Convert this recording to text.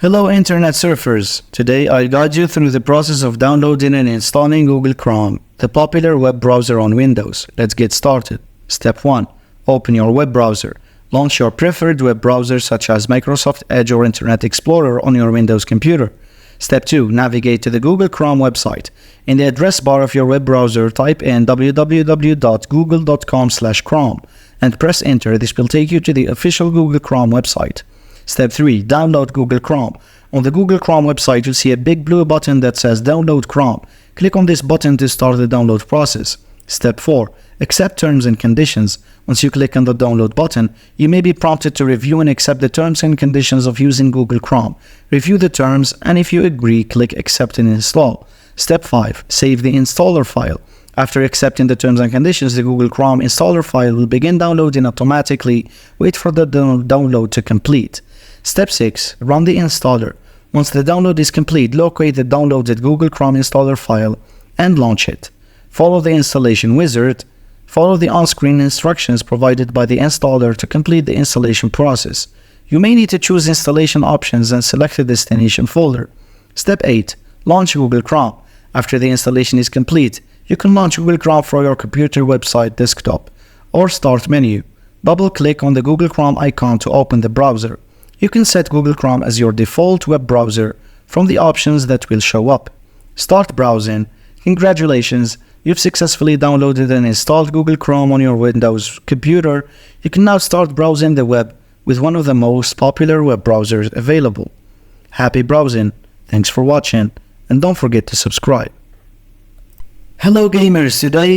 Hello Internet surfers! Today I'll guide you through the process of downloading and installing Google Chrome, the popular web browser on Windows. Let's get started. Step 1. Open your web browser. Launch your preferred web browser such as Microsoft Edge or Internet Explorer on your Windows computer. Step 2. Navigate to the Google Chrome website. In the address bar of your web browser, type in www.google.com/Chrome and press enter. This will take you to the official Google Chrome website. Step 3. Download Google Chrome. On the Google Chrome website, you'll see a big blue button that says Download Chrome. Click on this button to start the download process. Step 4. Accept terms and conditions. Once you click on the download button, you may be prompted to review and accept the terms and conditions of using Google Chrome. Review the terms, and if you agree, click Accept and Install. Step 5. Save the installer file. After accepting the terms and conditions, the Google Chrome installer file will begin downloading automatically. Wait for the download to complete. Step 6. Run the installer. Once the download is complete, locate the downloaded Google Chrome installer file and launch it. Follow the installation wizard. Follow the on-screen instructions provided by the installer to complete the installation process. You may need to choose installation options and select a destination folder. Step 8. Launch Google Chrome. After the installation is complete, you can launch Google Chrome from your computer, website, desktop, or Start menu. Double-click on the Google Chrome icon to open the browser. You can set Google Chrome as your default web browser from the options that will show up. Start browsing. Congratulations, you've successfully downloaded and installed Google Chrome on your Windows computer. You can now start browsing the web with one of the most popular web browsers available. Happy browsing, thanks for watching, and don't forget to subscribe. Hello gamers, today